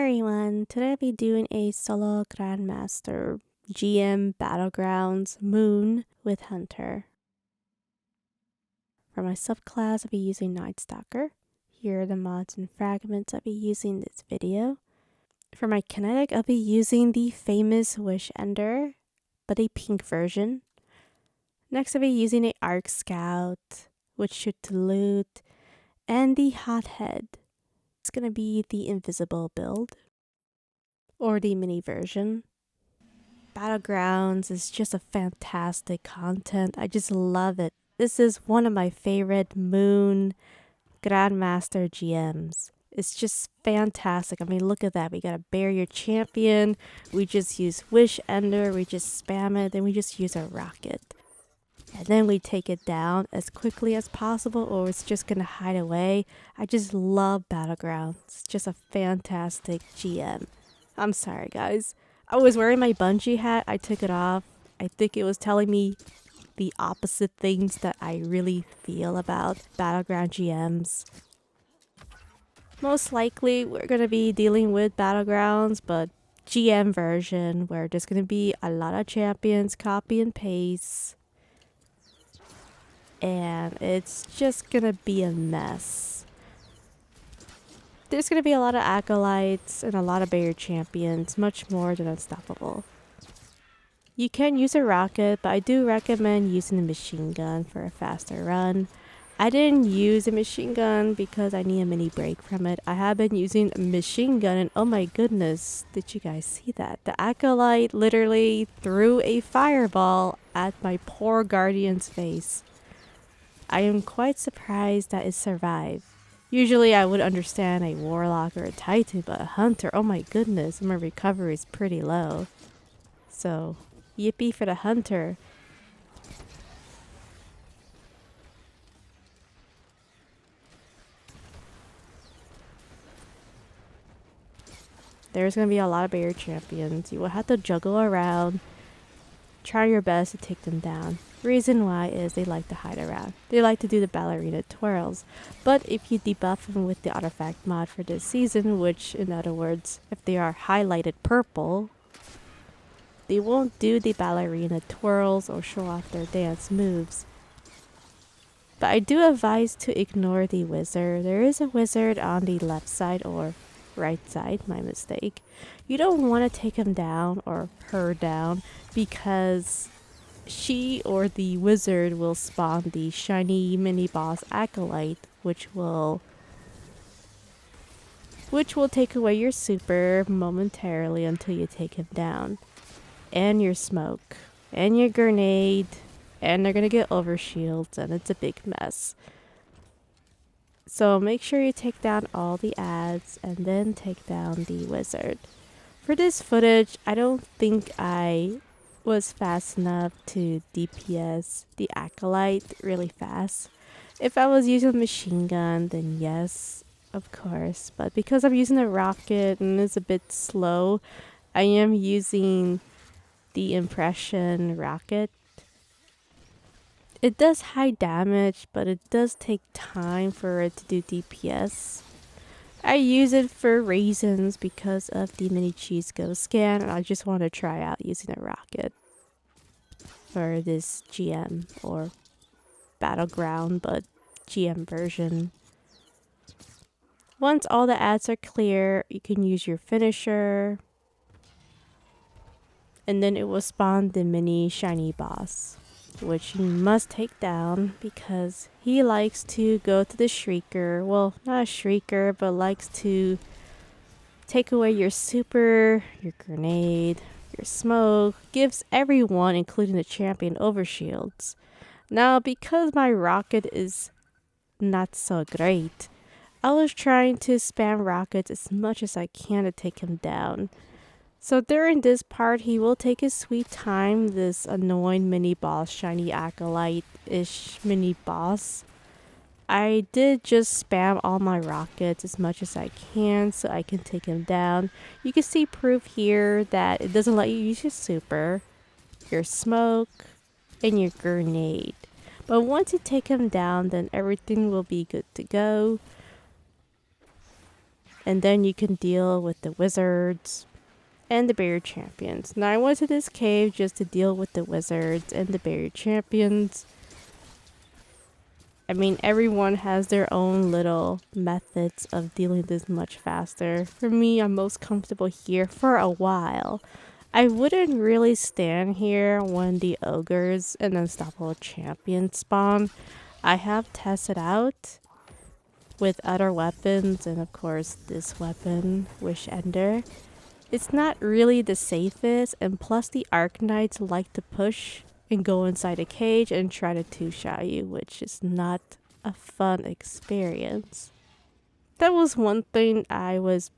everyone, today I'll be doing a solo Grandmaster GM Battlegrounds Moon with Hunter. For my subclass, I'll be using Nightstalker. Here are the mods and fragments I'll be using this video. For my kinetic, I'll be using the famous Wish Ender, but a pink version. Next, I'll be using a Arc Scout, which shoot to loot, and the Hothead. It's gonna be the invisible build, or the mini version. Battlegrounds is just a fantastic content. I just love it. This is one of my favorite Moon Grandmaster GMs. It's just fantastic. I mean, look at that. We got a barrier champion. We just use Wish Ender. We just spam it. Then we just use a rocket. And then we take it down as quickly as possible, or it's just going to hide away. I just love Battlegrounds. It's just a fantastic GM. I'm sorry, guys. I was wearing my Bungie hat. I took it off. I think it was telling me the opposite things that I really feel about Battleground GMs. Most likely, we're going to be dealing with Battlegrounds, but GM version, where there's going to be a lot of champions, copy and paste. And it's just gonna be a mess. There's gonna be a lot of acolytes and a lot of barrier champions, much more than unstoppable. You can use a rocket, but I do recommend using a machine gun for a faster run. I didn't use a machine gun because I need a mini break from it. I have been using a machine gun, and oh my goodness, did you guys see that? The acolyte literally threw a fireball at my poor guardian's face. I am quite surprised that it survived. Usually I would understand a Warlock or a Titan, but a Hunter, oh my goodness, my recovery is pretty low. So, yippee for the Hunter. There's going to be a lot of barrier champions. You will have to juggle around, try your best to take them down. Reason why is they like to hide around. They like to do the ballerina twirls. But if you debuff them with the artifact mod for this season, which in other words, if they are highlighted purple, they won't do the ballerina twirls or show off their dance moves. But I do advise to ignore the wizard. There is a wizard on the left side or right side, my mistake. You don't want to take him down or her down because she or the wizard will spawn the shiny mini boss acolyte, which will take away your super momentarily until you take him down, and your smoke and your grenade, and they're gonna get overshields, and it's a big mess. So make sure you take down all the ads and then take down the wizard. For this footage, I don't think I was fast enough to DPS the acolyte really fast. If I was using a machine gun, then yes, of course. But because I'm using a rocket and it's a bit slow, I am using the impression rocket. It does high damage, but it does take time for it to do DPS. I use it for reasons because of the mini cheese ghost scan, and I just want to try out using a rocket for this GM or battleground, but GM version. Once all the ads are clear, you can use your finisher, and then it will spawn the mini shiny boss, which you must take down because he likes to go to the shrieker. Well, not a shrieker, but likes to take away your super, your grenade, your smoke, gives everyone, including the champion, overshields. Now, because my rocket is not so great, I was trying to spam rockets as much as I can to take him down. So during this part, he will take his sweet time, this annoying mini boss, shiny acolyte-ish mini boss. I did just spam all my rockets as much as I can so I can take him down. You can see proof here that it doesn't let you use your super, your smoke, and your grenade. But once you take him down, then everything will be good to go. And then you can deal with the wizards and the barrier champions. Now I went to this cave just to deal with the wizards and the barrier champions. I mean, everyone has their own little methods of dealing with this much faster. For me, I'm most comfortable here for a while. I wouldn't really stand here when the ogres and unstoppable champions spawn. I have tested out with other weapons and of course this weapon, Wish Ender. It's not really the safest, and plus the Arcanites like to push and go inside a cage and try to two-shot you, which is not a fun experience. That was one thing I was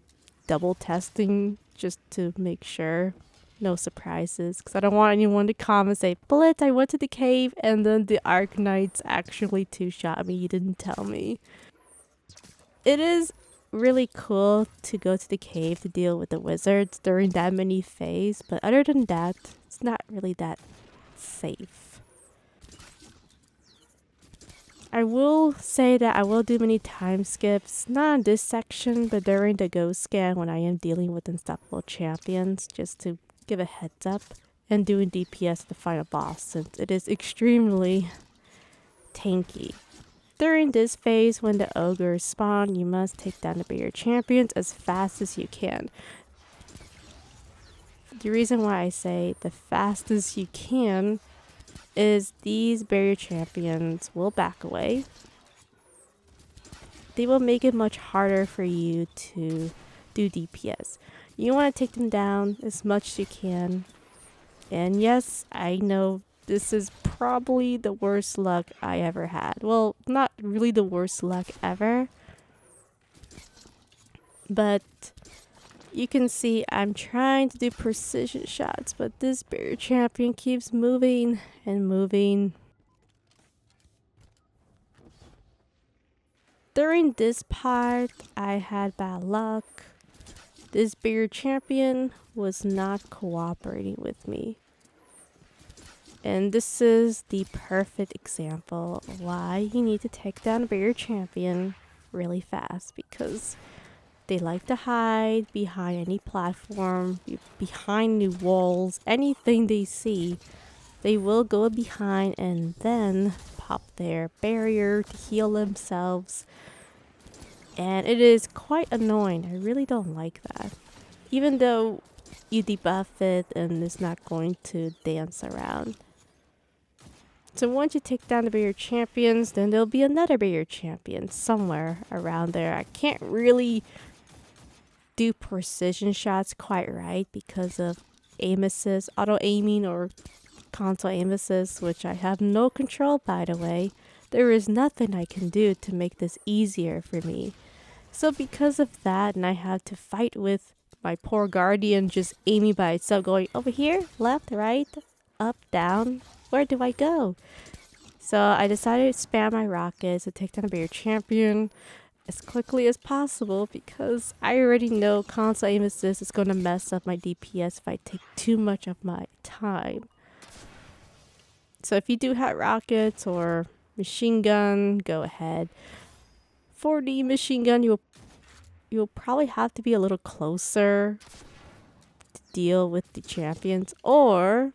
double testing just to make sure. No surprises, because I don't want anyone to come and say, Blitz, I went to the cave and then the Arcanites actually two-shot me, you didn't tell me. It is really cool to go to the cave to deal with the wizards during that mini phase, but other than that, it's not really that safe. I will say that I will do many time skips, not in this section, but during the ghost scan when I am dealing with unstoppable champions, just to give a heads up, and doing DPS to the final boss since it is extremely tanky. During this phase, when the ogres spawn, you must take down the barrier champions as fast as you can. The reason why I say the fastest you can is these barrier champions will back away. They will make it much harder for you to do DPS. You want to take them down as much as you can. And yes, I know this is probably the worst luck I ever had. Well, not really the worst luck ever. But you can see I'm trying to do precision shots, but this barrier champion keeps moving and moving. During this part, I had bad luck. This barrier champion was not cooperating with me. And this is the perfect example of why you need to take down a barrier champion really fast, because they like to hide behind any platform, behind new walls, anything they see. They will go behind and then pop their barrier to heal themselves. And it is quite annoying. I really don't like that. Even though you debuff it and it's not going to dance around. So once you take down the barrier champions, then there'll be another barrier champion somewhere around there. I can't really do precision shots quite right because of aim assist, auto aiming or console aim assist, which I have no control, by the way. There is nothing I can do to make this easier for me. So because of that, and I have to fight with my poor guardian just aiming by itself, going over here, left, right, up, down. Where do I go? So I decided to spam my rockets to take down a barrier champion as quickly as possible, because I already know console aim assist is going to mess up my DPS if I take too much of my time. So if you do have rockets or machine gun, go ahead. For the machine gun, you'll probably have to be a little closer to deal with the champions, or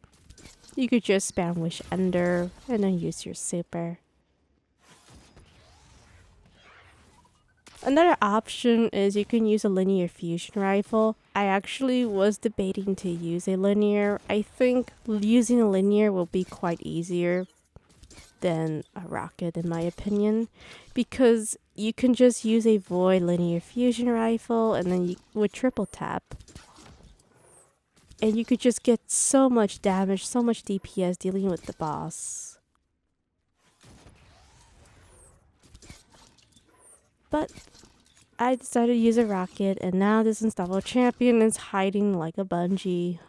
you could just spam Wish Ender and then use your super. Another option is you can use a linear fusion rifle. I actually was debating to use a linear. I think using a linear will be quite easier than a rocket in my opinion, because you can just use a void linear fusion rifle and then you would triple tap. And you could just get so much damage, so much DPS dealing with the boss. But I decided to use a rocket, and now this unstoppable champion is hiding like a bungee.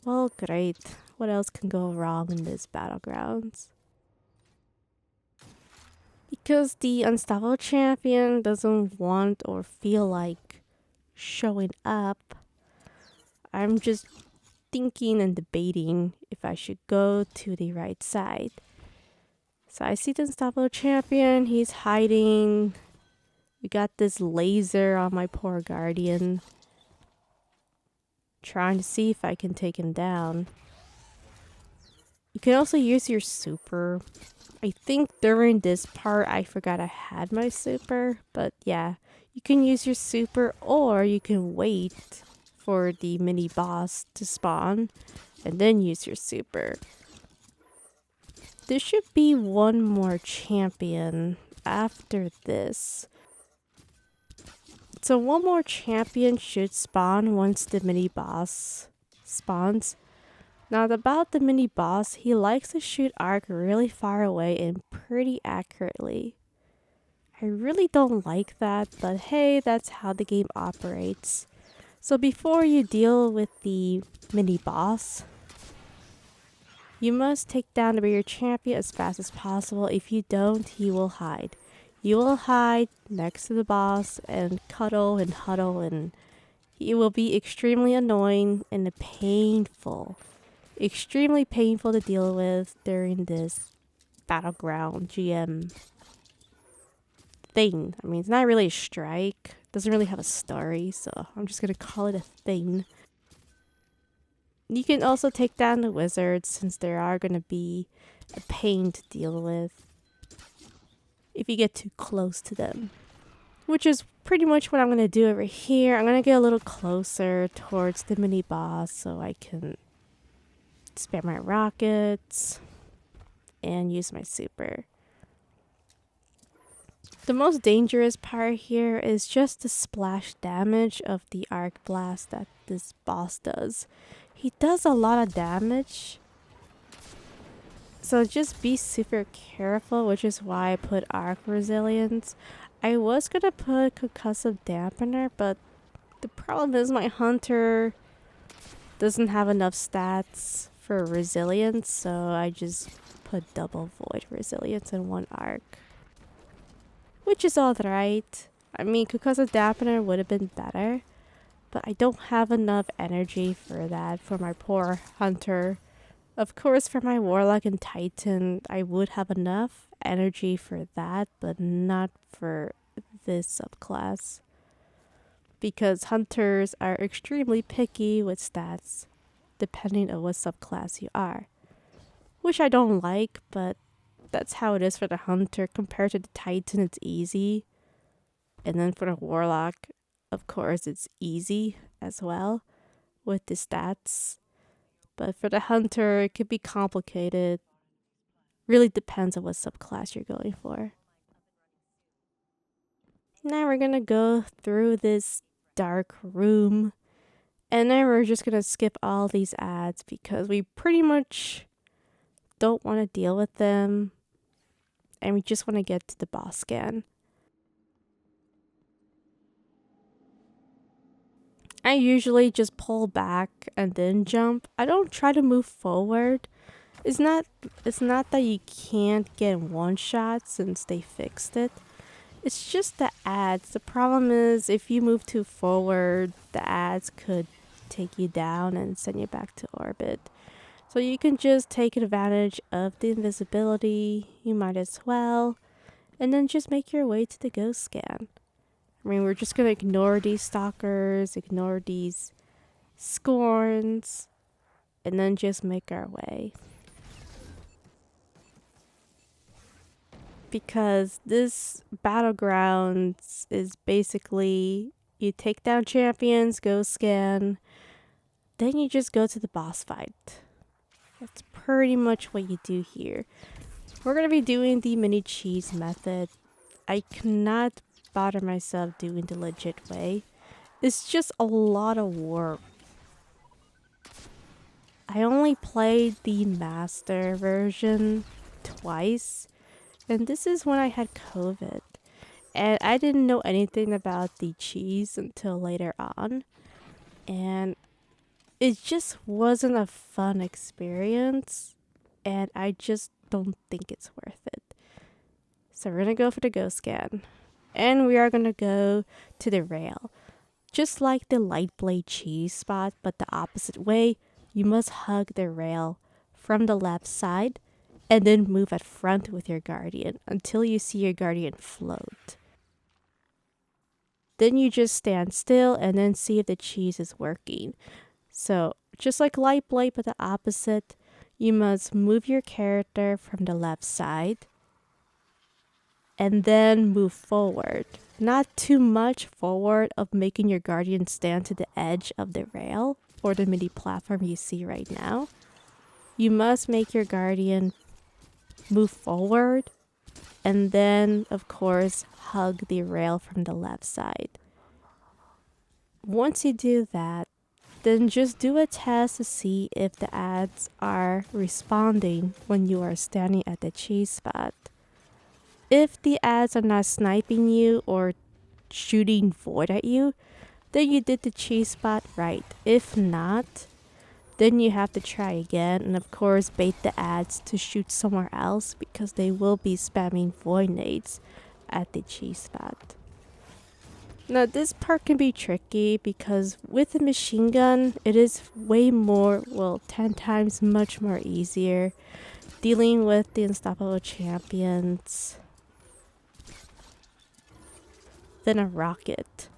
Well, great. What else can go wrong in this battlegrounds? Because the unstoppable champion doesn't want or feel like showing up, I'm just thinking and debating if I should go to the right side. So I see the unstoppable champion, he's hiding We got this laser on my poor guardian. Trying to see if I can take him down. You can also use your super. I think during this part I forgot I had my super, but yeah. You can use your super or you can wait for the mini boss to spawn and then use your super. There should be one more champion after this. So one more champion should spawn once the mini boss spawns. Now about the mini boss, he likes to shoot arc really far away and pretty accurately. I really don't like that, but hey, that's how the game operates. So before you deal with the mini boss, you must take down the barrier champion as fast as possible. If you don't, he will hide. You will hide next to the boss and cuddle and huddle, and he will be extremely annoying and painful. Extremely painful to deal with during this battleground GM thing. I mean, it's not really a strike. Doesn't really have a story, so I'm just gonna call it a thing. You can also take down the wizards since they are gonna be a pain to deal with if you get too close to them. Which is pretty much what I'm gonna do over here. I'm gonna get a little closer towards the mini boss so I can spare my rockets and use my super. The most dangerous part here is just the splash damage of the arc blast that this boss does. He does a lot of damage, so just be super careful, which is why I put arc resilience. I was gonna put concussive dampener, but the problem is my hunter doesn't have enough stats for resilience, so I just put double void resilience in one arc. Which is alright. I mean, concussive dampener would have been better, but I don't have enough energy for that for my poor hunter. Of course, for my Warlock and Titan, I would have enough energy for that, but not for this subclass. Because hunters are extremely picky with stats, depending on what subclass you are. Which I don't like, but that's how it is for the hunter. Compared to the Titan, it's easy. And then for the Warlock, of course, it's easy as well with the stats. But for the hunter, it could be complicated. Really depends on what subclass you're going for. Now we're gonna go through this dark room. And then we're just gonna skip all these ads because we pretty much don't want to deal with them. And we just want to get to the boss scan. I usually just pull back and then jump. I don't try to move forward. It's not that you can't get one shot since they fixed it. It's just the ads. The problem is if you move too forward, the ads could take you down and send you back to orbit. So you can just take advantage of the invisibility. You might as well. And then just make your way to the ghost scan. I mean, we're just going to ignore these stalkers, ignore these scorns, and then just make our way. Because this battlegrounds is basically you take down champions, ghost scan, then you just go to the boss fight. That's pretty much what you do here. We're going to be doing the mini cheese method. I cannot bother myself doing the legit way. It's just a lot of work. I only played the master version twice, and this is when I had COVID. And I didn't know anything about the cheese until later on. And it just wasn't a fun experience, and I just don't think it's worth it. So we're gonna go for the ghost scan, and we are gonna go to the rail. Just like the light blade cheese spot, but the opposite way. You must hug the rail from the left side, and then move at front with your guardian until you see your guardian float. Then you just stand still and then see if the cheese is working. So just like Light Blade but the opposite, you must move your character from the left side and then move forward. Not too much forward of making your guardian stand to the edge of the rail or the mini platform you see right now. You must make your guardian move forward and then, of course, hug the rail from the left side. Once you do that, then just do a test to see if the ads are responding when you are standing at the cheese spot. If the ads are not sniping you or shooting void at you, then you did the cheese spot right. If not, then you have to try again and of course bait the ads to shoot somewhere else because they will be spamming void nades at the cheese spot. Now this part can be tricky because with a machine gun, it is way more, well, 10 times much more easier dealing with the unstoppable champions than a rocket.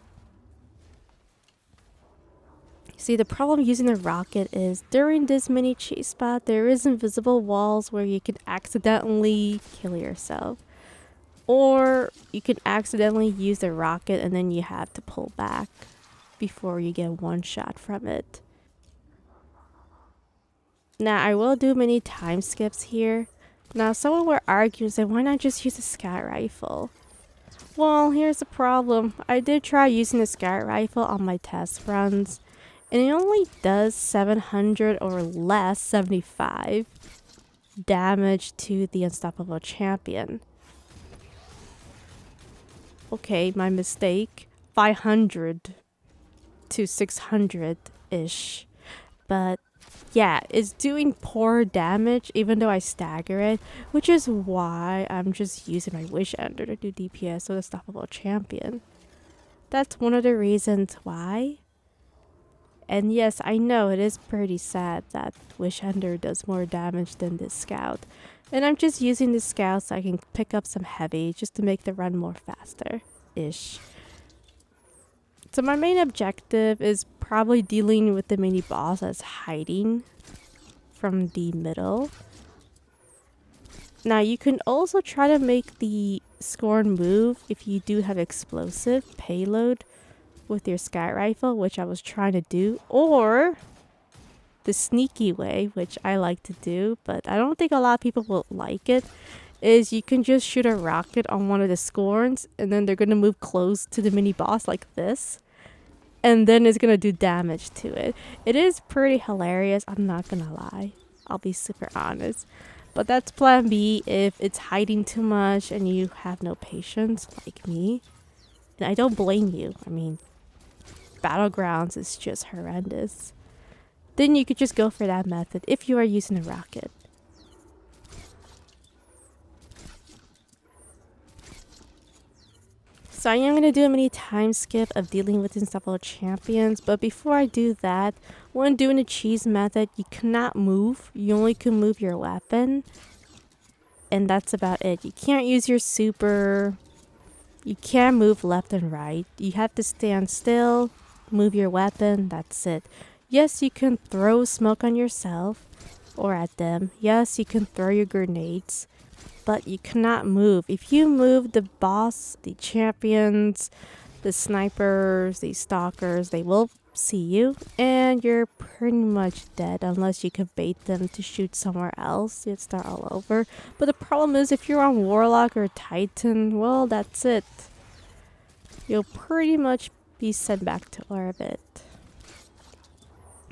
See, the problem using a rocket is during this mini cheese spot, there is invisible walls where you can accidentally kill yourself. Or you can accidentally use the rocket and then you have to pull back before you get one shot from it. Now, I will do many time skips here. Now, someone will argue and say, why not just use a scout rifle? Well, here's the problem. I did try using the scout rifle on my test runs, and it only does 700 or less, 75 damage to the unstoppable champion. Okay, my mistake. 500 to 600-ish. But yeah, it's doing poor damage even though I stagger it, which is why I'm just using my Wish Ender to do DPS with Unstoppable Champion. That's one of the reasons why. And yes, I know it is pretty sad that Wish Ender does more damage than this Scout. And I'm just using the Scout so I can pick up some heavy just to make the run more faster-ish. So my main objective is probably dealing with the mini boss that's hiding from the middle. Now you can also try to make the Scorn move if you do have explosive payload with your scout rifle, which I was trying to do, or the sneaky way, which I like to do, but I don't think a lot of people will like it, is you can just shoot a rocket on one of the Scorns and then they're going to move close to the mini boss like this. And then it's going to do damage to it. It is pretty hilarious, I'm not going to lie. I'll be super honest. But that's plan B if it's hiding too much and you have no patience like me. And I don't blame you. I mean, Battlegrounds is just horrendous. Then you could just go for that method if you are using a rocket. So I am going to do a mini time skip of dealing with unstoppable champions, but before I do that, when doing the cheese method, you cannot move. You only can move your weapon, and that's about it. You can't use your super. You can't move left and right. You have to stand still, move your weapon, that's it. Yes, you can throw smoke on yourself or at them. Yes, you can throw your grenades. But you cannot move. If you move, the boss, the champions, the snipers, the stalkers, they will see you and you're pretty much dead unless you can bait them to shoot somewhere else. You'd start all over. But the problem is if you're on Warlock or Titan, well, that's it. You'll pretty much be sent back to orbit.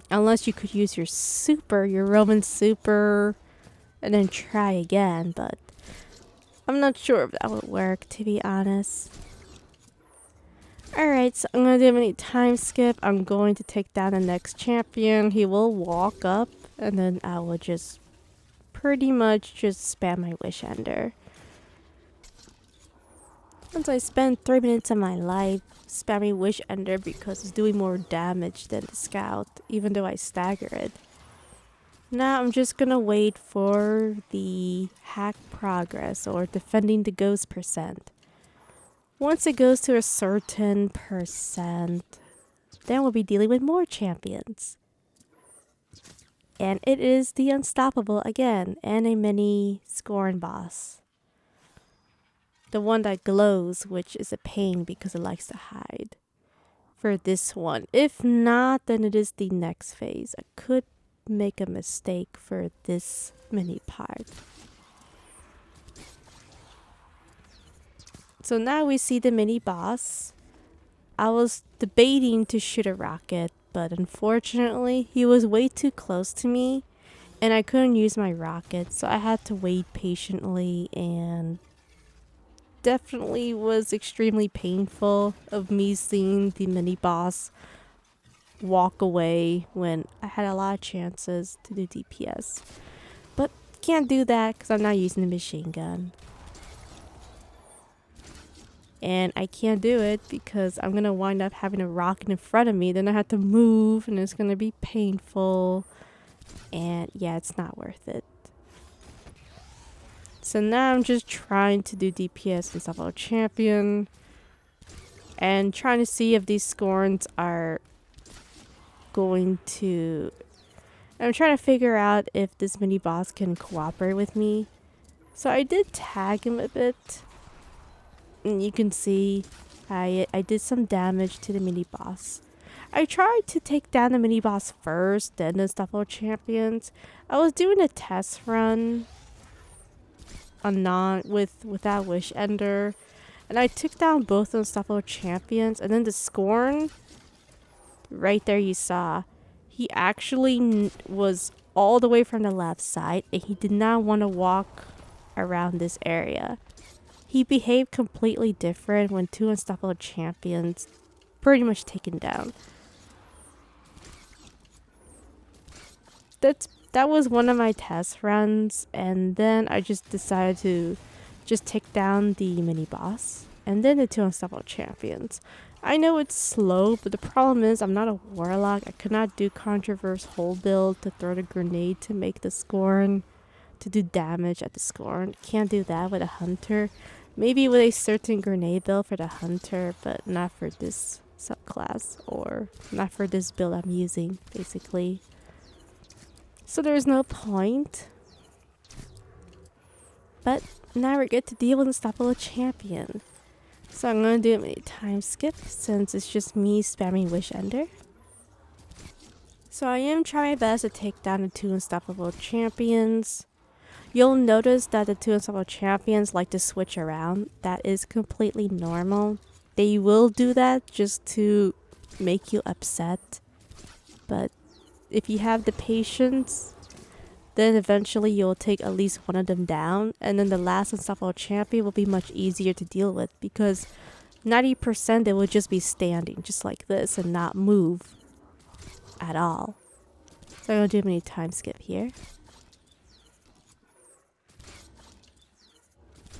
Unless you could use your super, your Roman super, and then try again, but I'm not sure if that would work, to be honest. Alright, so I'm going to do a mini time skip. I'm going to take down the next champion. He will walk up, and then I will just pretty much just spam my Wish Ender. Once I spend 3 minutes of my life spamming Wish Ender because it's doing more damage than the Scout, even though I stagger it. Now I'm just gonna wait for the hack progress or defending the ghost %. Once it goes to a certain percent, then we'll be dealing with more champions. And it is the Unstoppable again, and a mini Scorn boss. The one that glows, which is a pain because it likes to hide. For this one. If not, then it is the next phase. I could make a mistake for this mini part. So now we see the mini boss. I was debating to shoot a rocket, but unfortunately he was way too close to me and I couldn't use my rocket, so I had to wait patiently, and definitely was extremely painful of me seeing the mini boss walk away when I had a lot of chances to do DPS. But can't do that because I'm not using the machine gun. And I can't do it because I'm going to wind up having a rocket in front of me. Then I have to move and it's going to be painful. And yeah, it's not worth it. So now I'm just trying to do DPS and stuff on champion. And trying to see if these scorns are going to... I'm trying to figure out if this mini boss can cooperate with me. So I did tag him a bit. And you can see I did some damage to the mini boss. I tried to take down the mini boss first, then the Unstoppable champions. I was doing a test run on without Wish Ender, and I took down both Unstoppable champions, and then the Scorn, right there you saw, he actually was all the way from the left side, and he did not want to walk around this area. He behaved completely different when two Unstoppable champions pretty much taken down. That was one of my test runs, and then I just decided to just take down the mini boss and then the two Unstoppable champions. I know it's slow, but the problem is I'm not a Warlock. I could not do Controverse whole build to throw the grenade to make the Scorn, to do damage at the Scorn. Can't do that with a Hunter. Maybe with a certain grenade build for the Hunter, but not for this subclass, or not for this build I'm using, basically. So there's no point. But now we get to deal with Unstoppable champion. So I'm going to do a many time skip since it's just me spamming Wish Ender. So I am trying my best to take down the two Unstoppable champions. You'll notice that the two Unstoppable champions like to switch around. That is completely normal. They will do that just to make you upset. But if you have the patience, then eventually you'll take at least one of them down, and then the last Unstoppable champion will be much easier to deal with because 90% they will just be standing just like this and not move at all. So I'm going to do a mini time skip here.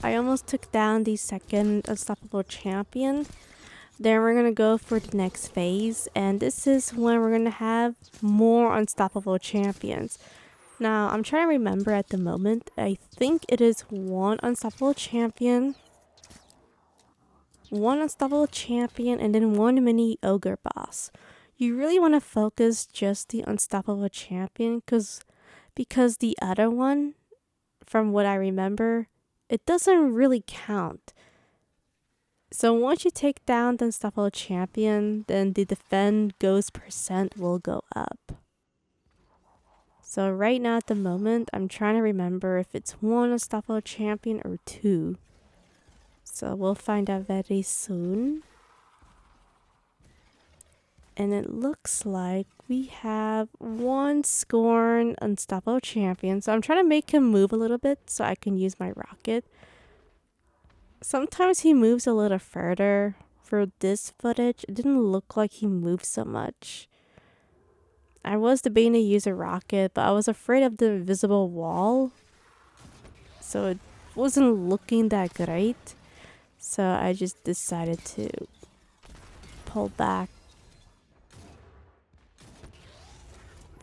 I almost took down the second Unstoppable champion. Then we're going to go for the next phase, and this is when we're going to have more Unstoppable champions. Now, I'm trying to remember at the moment. I think it is one Unstoppable champion, and then one mini Ogre boss. You really want to focus just the Unstoppable champion because the other one, from what I remember, it doesn't really count. So once you take down the Unstoppable champion, then the defend goes percent will go up. So right now at the moment, I'm trying to remember if it's one Unstoppable champion or two. So we'll find out very soon. And it looks like we have one Scorn Unstoppable champion. So I'm trying to make him move a little bit so I can use my rocket. Sometimes he moves a little further. For this footage, it didn't look like he moved so much. I was debating to use a rocket, but I was afraid of the invisible wall. So it wasn't looking that great. So I just decided to pull back.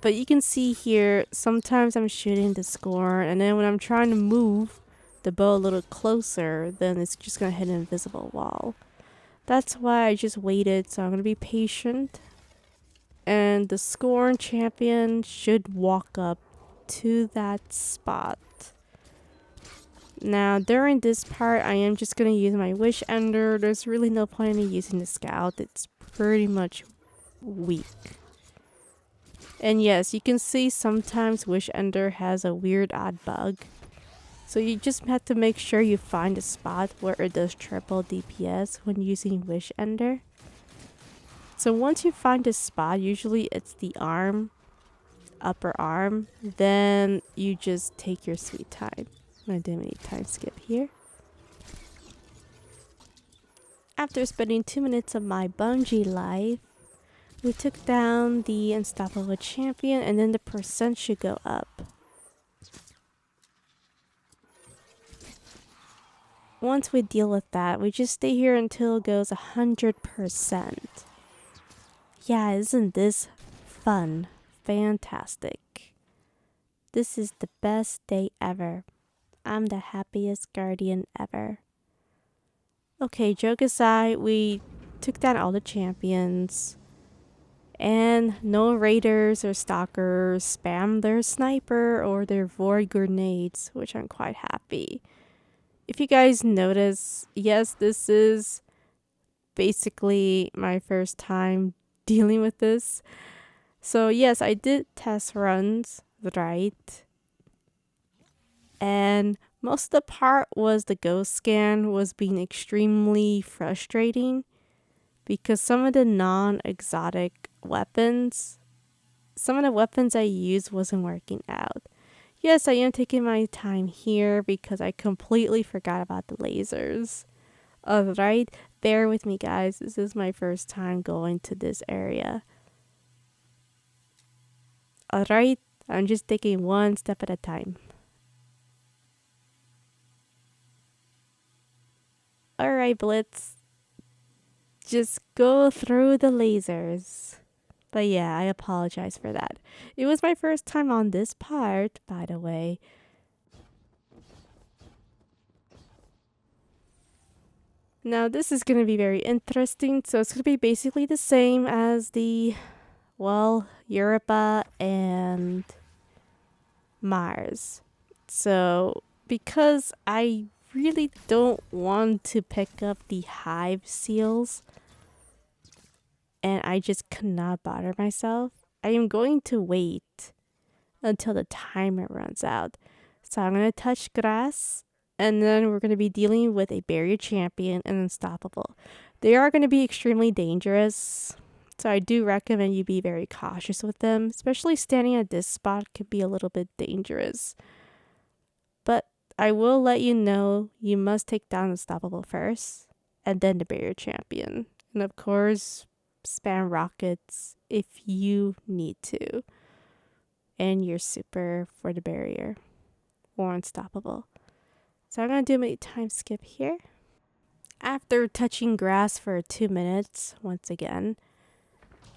But you can see here, sometimes I'm shooting the Scorn, and then when I'm trying to move, the bow a little closer, then it's just gonna hit an invisible wall. That's why I just waited, so I'm gonna be patient. And the Scorn champion should walk up to that spot. Now, during this part, I am just gonna use my Wish Ender. There's really no point in using the Scout. It's pretty much weak. And yes, you can see sometimes Wish Ender has a weird odd bug. So you just have to make sure you find a spot where it does triple DPS when using Wish Ender. So once you find a spot, usually it's the arm, upper arm, then you just take your sweet time. I'm gonna do a mini time skip here. After spending 2 minutes of my Bungie life, we took down the unstoppable champion, and then the percent should go up. Once we deal with that, we just stay here until it goes 100%. Yeah, isn't this fun? Fantastic. This is the best day ever. I'm the happiest guardian ever. Okay, joke aside, we took down all the champions. And no raiders or stalkers spam their sniper or their void grenades, which I'm quite happy. If you guys notice, yes, this is basically my first time dealing with this. So yes, I did test runs, right? And most of the part was the ghost scan was being extremely frustrating because some of the non-exotic weapons, some of the weapons I used wasn't working out. Yes, I am taking my time here because I completely forgot about the lasers. Alright, bear with me guys, this is my first time going to this area. Alright, I'm just taking one step at a time. Alright, Blitz. Just go through the lasers. But yeah, I apologize for that. It was my first time on this part, by the way. Now this is going to be very interesting. So it's going to be basically the same as the, well, Europa and Mars. So because I really don't want to pick up the Hive seals, and I just cannot bother myself, I am going to wait until the timer runs out. So I'm going to touch grass, and then we're going to be dealing with a barrier champion and unstoppable. They are going to be extremely dangerous, so I do recommend you be very cautious with them, especially standing at this spot can be a little bit dangerous. But I will let you know you must take down unstoppable first, and then the barrier champion. And of course, spam rockets if you need to, and you're super for the barrier or unstoppable. So I'm gonna do my time skip here. After touching grass for 2 minutes once again,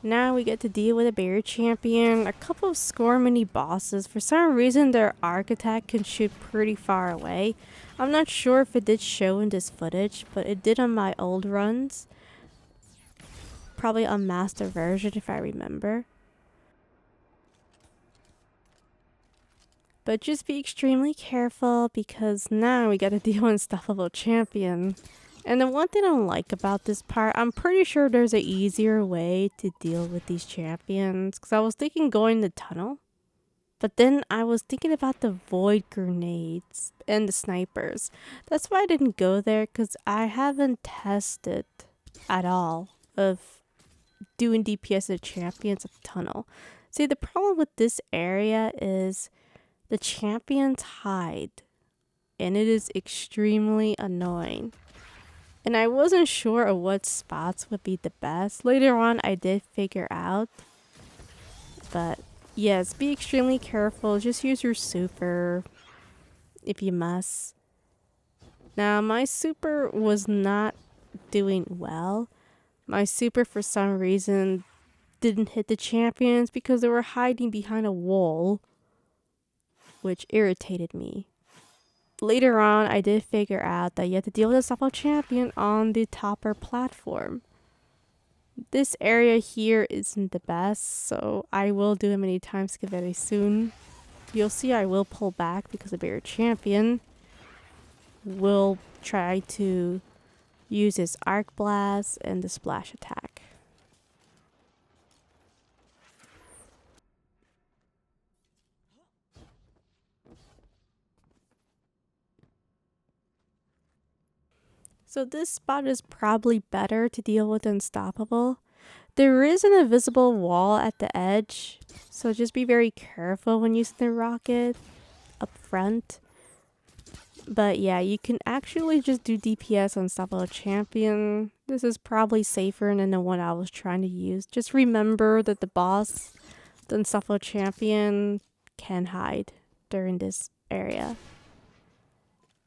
now we get to deal with a barrier champion, a couple of score mini bosses. For some reason their arc attack can shoot pretty far away. I'm not sure if it did show in this footage, but it did on my old runs. Probably on master version if I remember. But just be extremely careful because now we gotta deal with unstoppable champion. And the one thing I don't like about this part, I'm pretty sure there's an easier way to deal with these champions. Because I was thinking going the tunnel. But then I was thinking about the void grenades and the snipers. That's why I didn't go there, because I haven't tested at all of doing DPS of champions of tunnel. See, the problem with this area is the champions hide, and it is extremely annoying. And I wasn't sure of what spots would be the best. Later on, I did figure out. But yes, be extremely careful. Just use your super if you must. Now, my super was not doing well. My super, for some reason, didn't hit the champions because they were hiding behind a wall, which irritated me. later on, I did figure out that you have to deal with a Nightfall champion on the topper platform. This area here isn't the best, so I will do a mini time skip very soon. You'll see I will pull back because the barrier champion will try to use his arc blast and the splash attack. So this spot is probably better to deal with Unstoppable. There is an invisible wall at the edge, so just be very careful when using the rocket up front. But yeah, you can actually just do DPS on Unstoppable Champion. This is probably safer than the one I was trying to use. Just remember that the boss, the Unstoppable Champion, can hide during this area.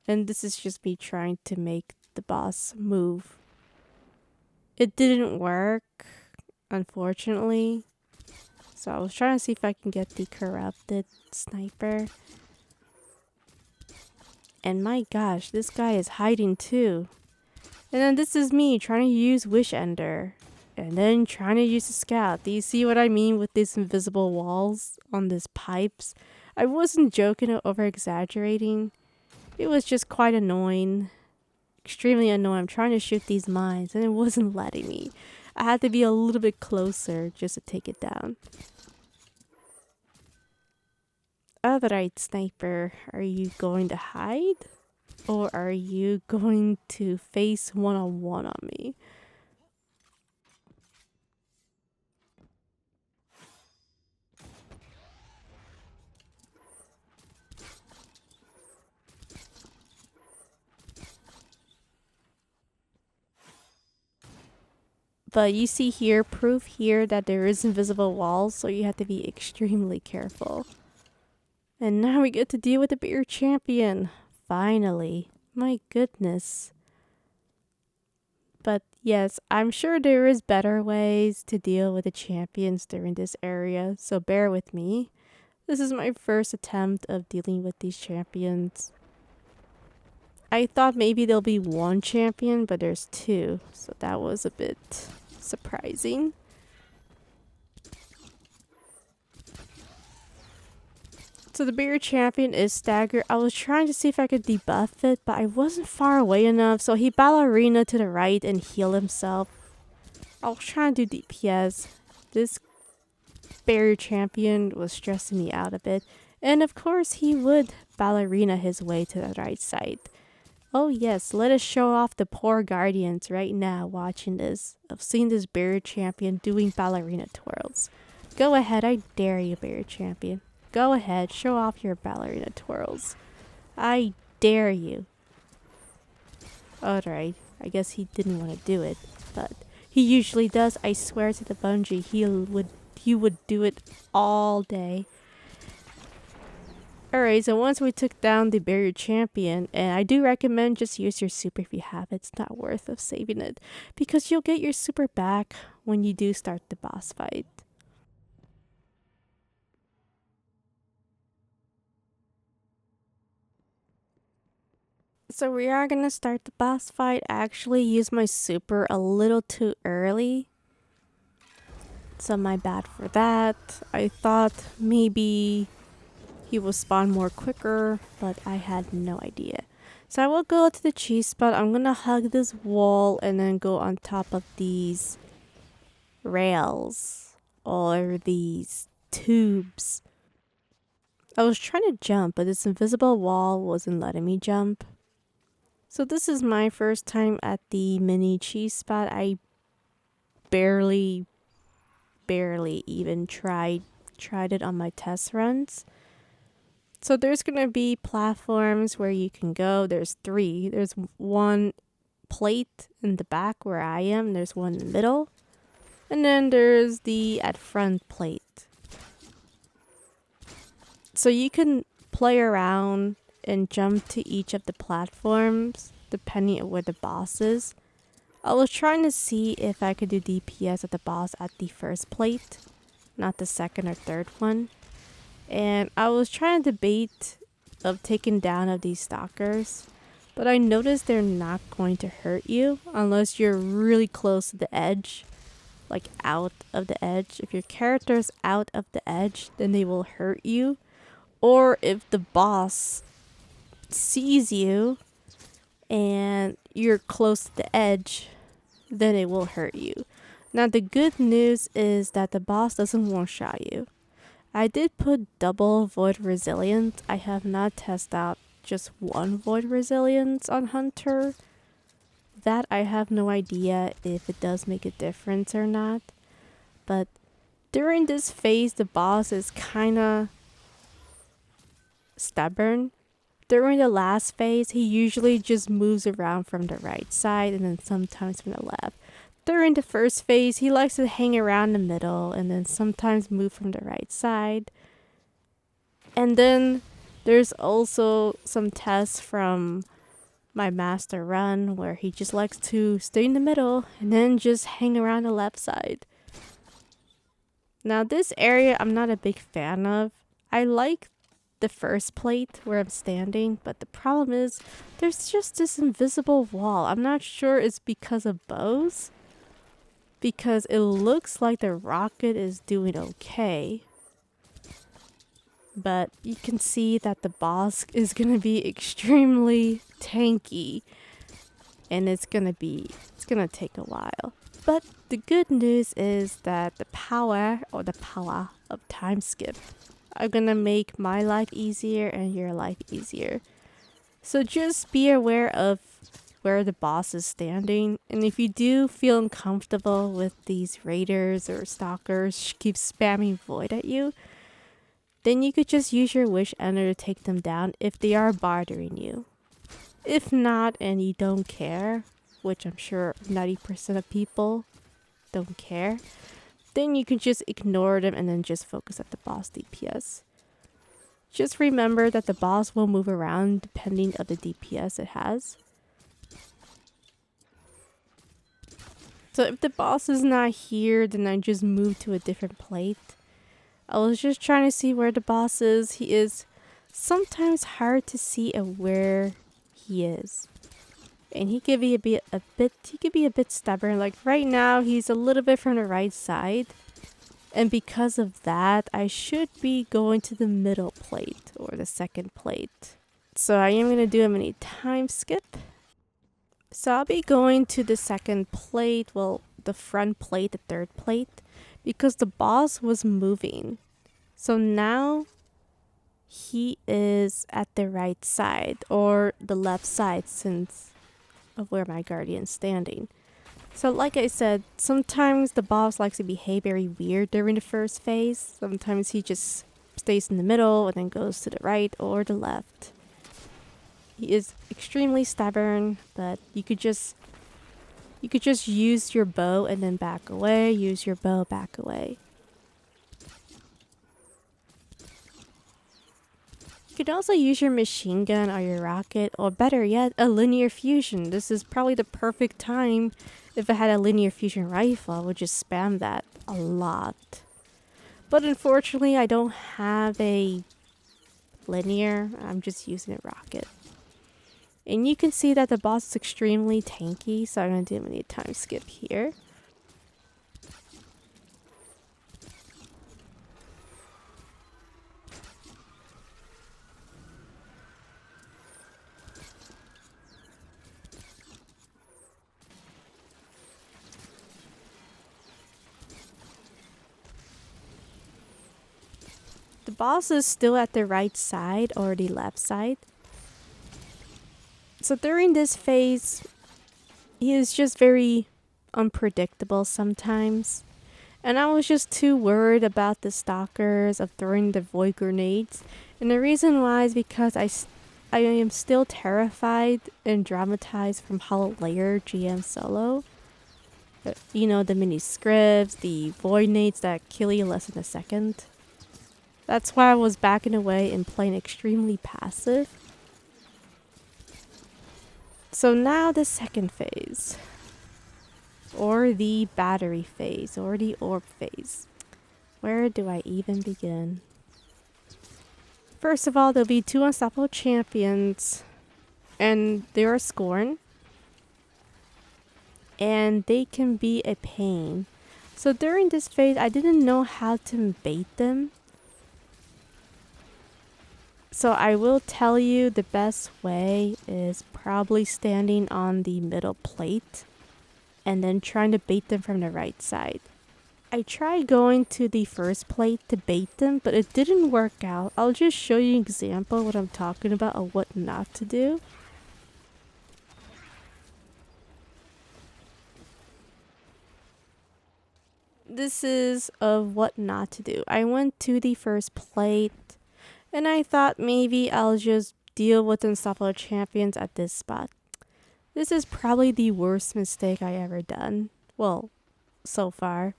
And this is just me trying to make the boss move. It didn't work, unfortunately. So I was trying to see if I can get the corrupted sniper. And my gosh, this guy is hiding too. And then this is me trying to use Wish Ender. And then trying to use the scout. Do you see what I mean with these invisible walls on these pipes? I wasn't joking or over exaggerating. It was just quite annoying. Extremely annoying. I'm trying to shoot these mines and it wasn't letting me. I had to be a little bit closer just to take it down. Alright, sniper, are you going to hide? Or are you going to face one-on-one on me? But you see here, proof here that there is invisible walls, so you have to be extremely careful. And now we get to deal with the beer champion. Finally. My goodness. But yes, I'm sure there is better ways to deal with the champions during this area, so bear with me. This is my first attempt of dealing with these champions. I thought maybe there'll be one champion, but there's two, so that was a bit surprising. So the bigger champion is staggered. I was trying to see if I could debuff it, but I wasn't far away enough. So he ballerina to the right and heal himself. I was trying to do DPS. This barrier champion was stressing me out a bit. And of course he would ballerina his way to the right side. Oh yes, let us show off the poor guardians right now watching this. Of seeing this barrier champion doing ballerina twirls. Go ahead, I dare you, barrier champion. Go ahead, show off your ballerina twirls. I dare you. Alright, I guess he didn't want to do it, but he usually does. I swear to the bungee, he would do it all day. Alright, so once we took down the barrier champion, and I do recommend just use your super if you have it. It's not worth of saving it, because you'll get your super back when you do start the boss fight. So we are gonna start the boss fight. I actually used my super a little too early. So my bad for that. I thought maybe he will spawn more quicker, but I had no idea. So I will go to the cheese spot. I'm gonna hug this wall and then go on top of these rails or these tubes. I was trying to jump, but this invisible wall wasn't letting me jump. So this is my first time at the mini cheese spot. I barely even tried it on my test runs. So there's gonna be platforms where you can go. There's 3. There's one plate in the back where I am. There's one in the middle. And then there's the at front plate. So you can play around and jump to each of the platforms depending on where the boss is. I was trying to see if I could do DPS at the boss at the first plate, not the second or third one. And I was trying to debate of taking down of these stalkers, but I noticed they're not going to hurt you unless you're really close to the edge, like out of the edge. If your character's out of the edge, then they will hurt you. Or if the boss sees you and you're close to the edge, then it will hurt you. Now the good news is that the boss doesn't one-shot you. I did put double void resilience. I have not tested out just one void resilience on Hunter. That I have no idea if it does make a difference or not. But during this phase, the boss is kinda stubborn. During the last phase, he usually just moves around from the right side and then sometimes from the left. During the first phase, he likes to hang around the middle and then sometimes move from the right side. And then there's also some tests from my master run where he just likes to stay in the middle and then just hang around the left side. Now this area I'm not a big fan of. I like the first plate where I'm standing, but the problem is there's just this invisible wall. I'm not sure it's because of bows, because it looks like the rocket is doing okay, but you can see that the boss is gonna be extremely tanky, and it's gonna take a while. But the good news is that the power of time skip are gonna make my life easier and your life easier. So just be aware of where the boss is standing, and if you do feel uncomfortable with these raiders or stalkers keep spamming void at you, then you could just use your wish ender to take them down if they are bothering you. If not, and you don't care, which I'm sure 90% of people don't care, then you can just ignore them and then just focus at the boss DPS. Just remember that the boss will move around depending on the DPS it has. So if the boss is not here, then I just move to a different plate. I was just trying to see where the boss is. He is sometimes hard to see where he is. And he could be a bit stubborn. Like right now, he's a little bit from the right side. And because of that, I should be going to the middle plate or the second plate. So I am going to do a mini time skip. So I'll be going to the second plate, well, the front plate, the third plate, because the boss was moving. So now he is at the right side or the left side since of where my guardian's standing. So like I said, sometimes the boss likes to behave very weird during the first phase. Sometimes he just stays in the middle and then goes to the right or the left. He is extremely stubborn, but you could just use your bow and then back away, use your bow, back away. You could also use your machine gun or your rocket, or better yet, a linear fusion. This is probably the perfect time. If I had a linear fusion rifle, I would just spam that a lot. But unfortunately, I don't have a linear. I'm just using a rocket. And you can see that the boss is extremely tanky, so I'm going to do a mini time skip here. The boss is still at the right side or the left side. So during this phase, he is just very unpredictable sometimes. And I was just too worried about the stalkers of throwing the void grenades. And the reason why is because I am still terrified and dramatized from Hollow Layer GM solo. You know, the mini scripts, the void nades that kill you less than a second. That's why I was backing away and playing extremely passive. So now the second phase, or the battery phase, or the orb phase. Where do I even begin? First of all, there'll be 2 unstoppable champions, and they are Scorn, and they can be a pain. So during this phase, I didn't know how to bait them. So I will tell you the best way is probably standing on the middle plate and then trying to bait them from the right side. I tried going to the first plate to bait them, but it didn't work out. I'll just show you an example of what I'm talking about of what not to do. This is of what not to do. I went to the first plate and I thought maybe I'll just deal with unstoppable champions at this spot. This is probably the worst mistake I ever done. Well, so far.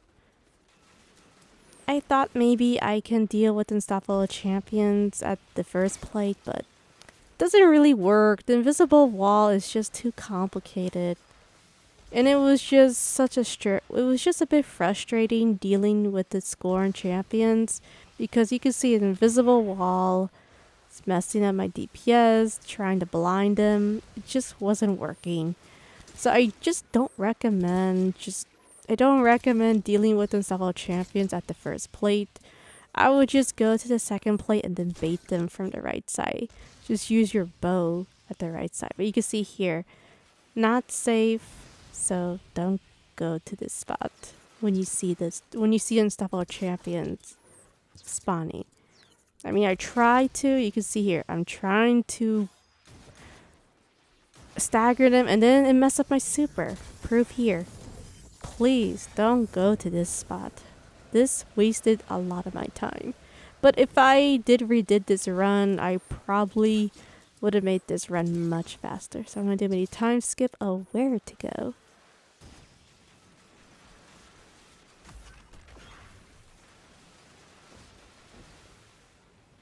I thought maybe I can deal with unstoppable champions at the first plate, but it doesn't really work. The invisible wall is just too complicated. And it was just it was just a bit frustrating dealing with the Scorn champions because you can see an invisible wall. It's messing up my DPS, trying to blind them. It just wasn't working. So I just don't recommend dealing with unstoppable champions at the first plate. I would just go to the second plate and then bait them from the right side. Just use your bow at the right side. But you can see here, not safe. So don't go to this spot when you see unstoppable champions spawning. I mean, I try to, you can see here, I'm trying to stagger them and then it messed up my super. Proof here. Please don't go to this spot. This wasted a lot of my time. But if I redid this run, I probably would have made this run much faster. So I'm going to do a time skip of where to go.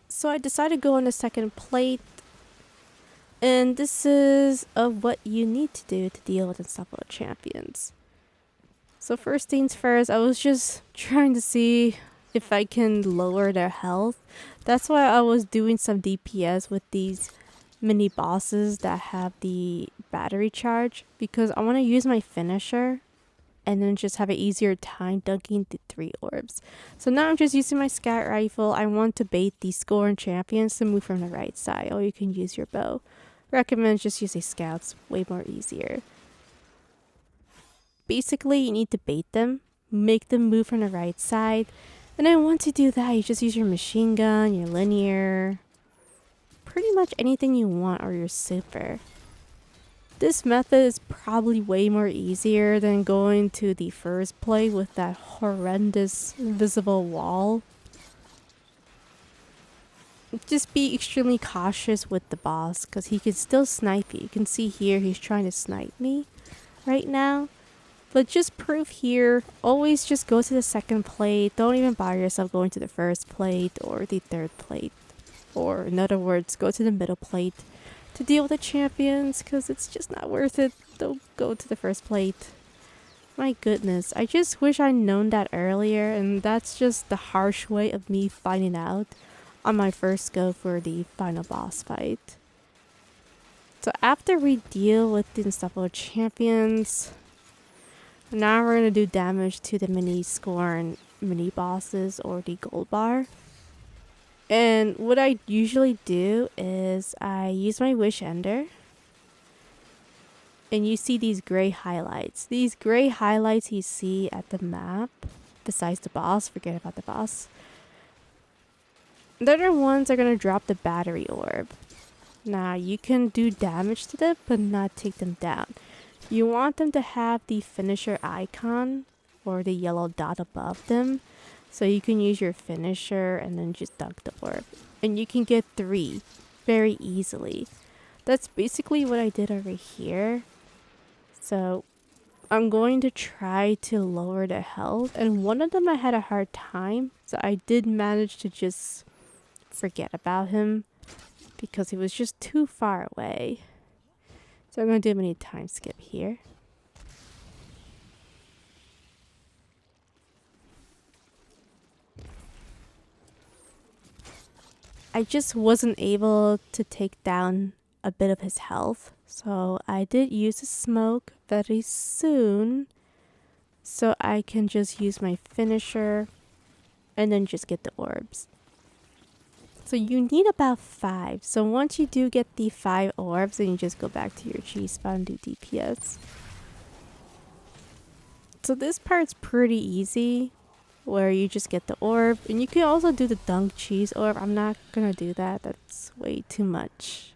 So I decided to go on the second plate, and this is what you need to do to deal with unstoppable champions. So first things first, I was just trying to see if I can lower their health. That's why I was doing some DPS with these mini bosses that have the battery charge, because I want to use my finisher and then just have an easier time dunking the 3 orbs. So now I'm just using my scout rifle. I want to bait these Scorn champions to move from the right side, or you can use your bow. Recommend just using scouts, way more easier. Basically, you need to bait them, make them move from the right side, and then once you do that, you just use your machine gun, your linear, pretty much anything you want, or your super. This method is probably way more easier than going to the first play with that horrendous invisible wall. Just be extremely cautious with the boss because he can still snipe you. You can see here he's trying to snipe me right now. But just proof here, always just go to the second plate. Don't even bother yourself going to the first plate or the third plate. Or in other words, go to the middle plate to deal with the champions because it's just not worth it. Don't go to the first plate. My goodness, I just wish I'd known that earlier, and that's just the harsh way of me finding out on my first go for the final boss fight. So after we deal with the unstoppable champions, now we're going to do damage to the mini Scorn mini bosses or the gold bar. And what I usually do is I use my Wish Ender. And you see these gray highlights. These gray highlights you see at the map, besides the boss, forget about the boss. They're the ones that are going to drop the battery orb. Now, you can do damage to them, but not take them down. You want them to have the finisher icon, or the yellow dot above them. So you can use your finisher and then just dunk the orb. And you can get 3 very easily. That's basically what I did over here. So I'm going to try to lower the health. And one of them I had a hard time. So I did manage to just forget about him because he was just too far away. So I'm going to do a mini time skip here. I just wasn't able to take down a bit of his health. So I did use a smoke very soon. So I can just use my finisher and then just get the orbs. So you need about 5. So once you do get the 5 orbs, then you just go back to your cheese spot and do DPS. So this part's pretty easy, where you just get the orb. And you can also do the dunk cheese orb. I'm not gonna do that. That's way too much.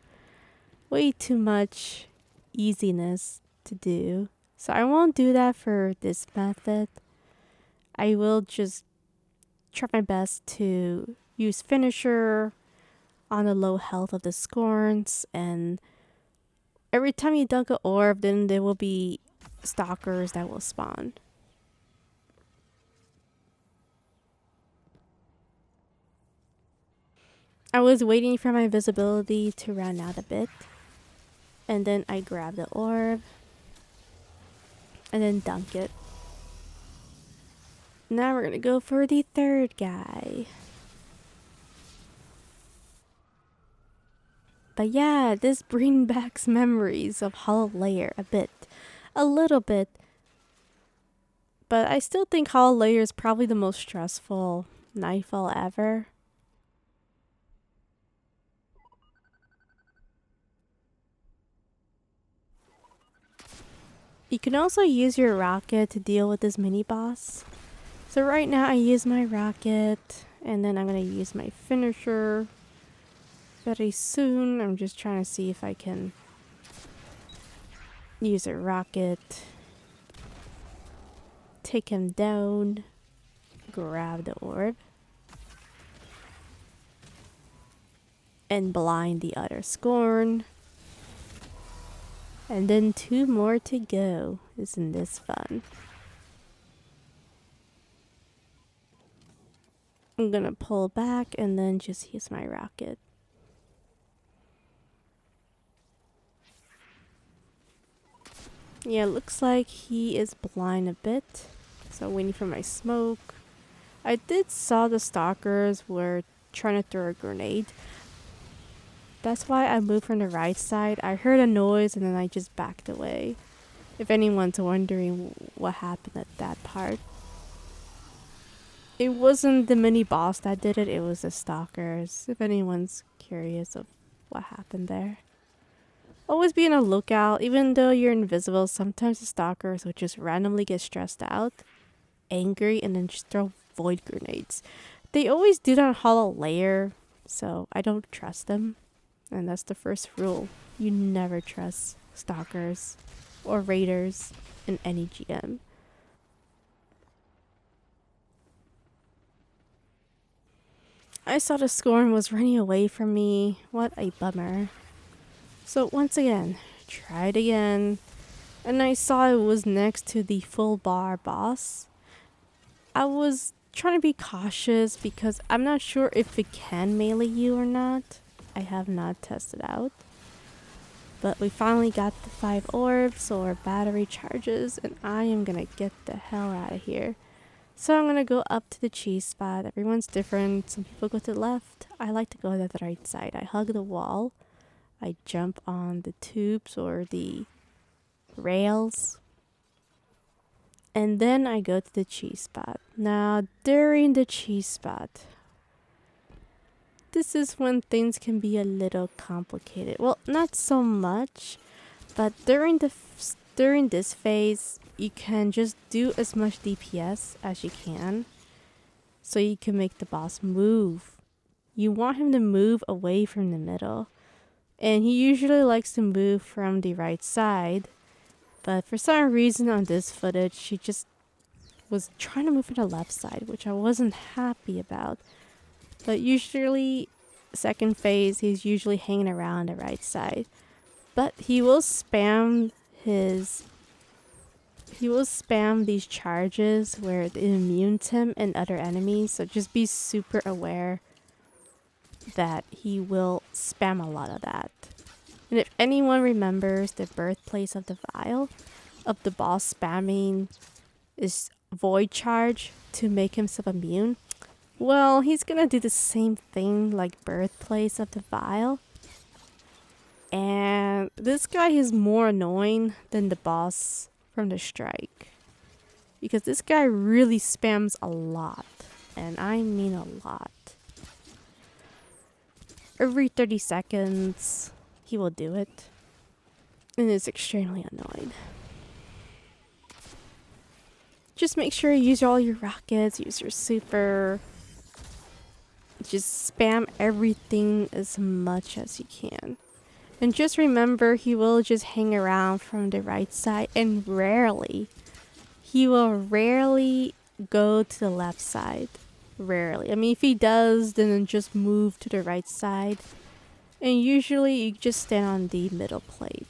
Way too much easiness to do. So I won't do that for this method. I will just try my best to use finisher on the low health of the scorns, and every time you dunk an orb, then there will be stalkers that will spawn. I was waiting for my visibility to run out a bit, and then I grab the orb and then dunk it. Now we're gonna go for the third guy. But yeah, this brings back memories of Hollow Layer a little bit. But I still think Hollow Layer is probably the most stressful Nightfall ever. You can also use your rocket to deal with this mini boss. So right now I use my rocket, and then I'm gonna use my finisher very soon. I'm just trying to see if I can use a rocket, take him down, grab the orb, and blind the other scorn. And then 2 more to go. Isn't this fun? I'm gonna pull back and then just use my rocket. Yeah, looks like he is blind a bit. So waiting for my smoke. I did saw the stalkers were trying to throw a grenade. That's why I moved from the right side. I heard a noise and then I just backed away. If anyone's wondering what happened at that part. It wasn't the mini boss that did it, it was the stalkers. If anyone's curious of what happened there. Always be on a lookout. Even though you're invisible, sometimes the stalkers will just randomly get stressed out, angry, and then just throw void grenades. They always do that on Hollow Layer, so I don't trust them. And that's the first rule. You never trust stalkers or raiders in any GM. I saw the scorn was running away from me. What a bummer. So once again, tried again, and I saw it was next to the full bar boss. I was trying to be cautious because I'm not sure if it can melee you or not. I have not tested out. But we finally got the 5 orbs or battery charges, and I am gonna get the hell out of here. So I'm gonna go up to the cheese spot. Everyone's different. Some people go to the left. I like to go to the right side. I hug the wall. I jump on the tubes or the rails. And then I go to the cheese spot. Now, during the cheese spot, this is when things can be a little complicated. Well, not so much, but during this phase, you can just do as much DPS as you can, so you can make the boss move. You want him to move away from the middle, and he usually likes to move from the right side, but for some reason on this footage, she just was trying to move from the left side, which I wasn't happy about. But usually, second phase, he's usually hanging around the right side. But he will spam these charges where it immunes him and other enemies. So just be super aware that he will spam a lot of that. And if anyone remembers the birthplace of the vial, of the boss spamming is void charge to make himself immune, Well, he's gonna do the same thing like Birthplace of the Vile. And this guy is more annoying than the boss from the strike. Because this guy really spams a lot. And I mean a lot. Every 30 seconds, he will do it. And it's extremely annoying. Just make sure you use all your rockets, use your super. Just spam everything as much as you can. And just remember, he will just hang around from the right side and he will rarely go to the left side. Rarely. I mean, if he does, then just move to the right side. And usually you just stand on the middle plate.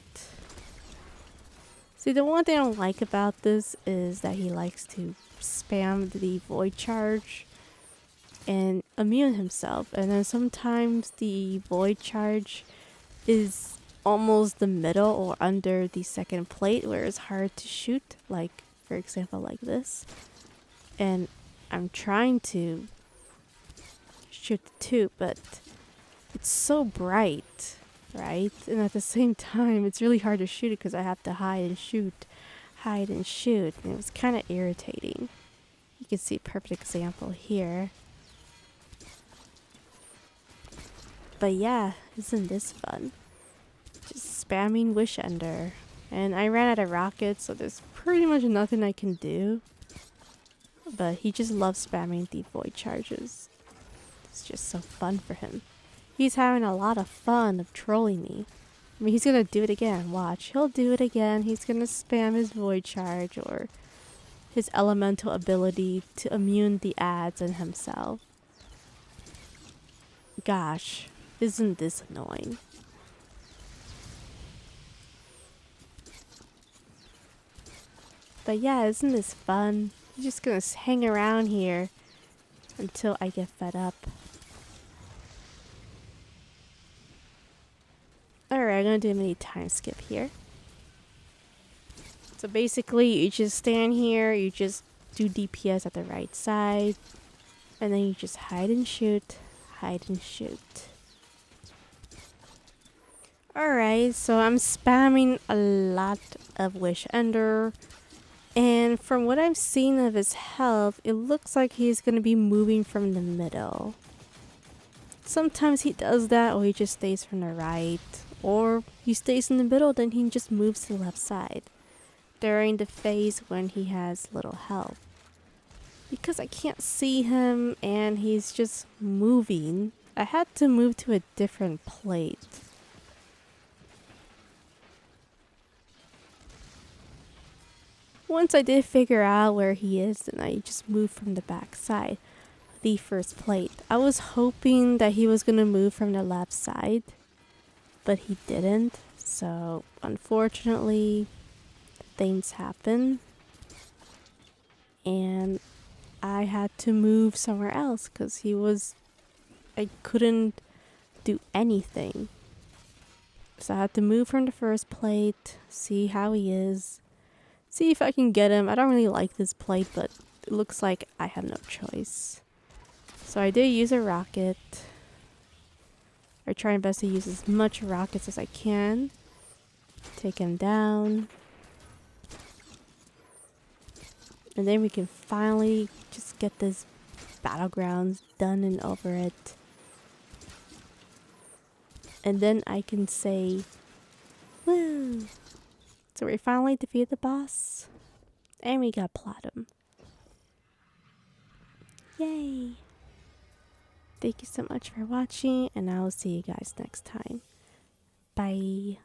See, the one thing I don't like about this is that he likes to spam the void charge and immune himself. And then sometimes the void charge is almost the middle or under the second plate where it's hard to shoot, like for example like this. And I'm trying to shoot the two, but it's so bright, right? And at the same time it's really hard to shoot it because I have to hide and shoot. And it was kind of irritating. You can see a perfect example here. But yeah, isn't this fun? Just spamming Wish Ender. And I ran out of rockets, so there's pretty much nothing I can do. But he just loves spamming the void charges. It's just so fun for him. He's having a lot of fun of trolling me. I mean, he's gonna do it again. Watch. He'll do it again. He's gonna spam his void charge or his elemental ability to immune the ads and himself. Gosh. Isn't this annoying? But yeah, isn't this fun? I'm just gonna hang around here until I get fed up. Alright, I'm gonna do a mini time skip here. So basically, you just stand here, you just do DPS at the right side, and then you just hide and shoot, hide and shoot. Alright, so I'm spamming a lot of Wish Ender. And from what I've seen of his health, it looks like he's going to be moving from the middle. Sometimes he does that, or he just stays from the right. Or he stays in the middle, then he just moves to the left side. During the phase when he has little health. Because I can't see him and he's just moving, I had to move to a different plate. Once I did figure out where he is, then I just moved from the back side, the first plate. I was hoping that he was going to move from the left side, but he didn't. So, unfortunately, things happen. And I had to move somewhere else because I couldn't do anything. So I had to move from the first plate, see how he is. See if I can get him. I don't really like this plate, but it looks like I have no choice. So I did use a rocket. I try my best to use as much rockets as I can. Take him down. And then we can finally just get this battlegrounds done and over it. And then I can say, woo! So we finally defeated the boss. And we got platinum. Yay! Thank you so much for watching, and I will see you guys next time. Bye!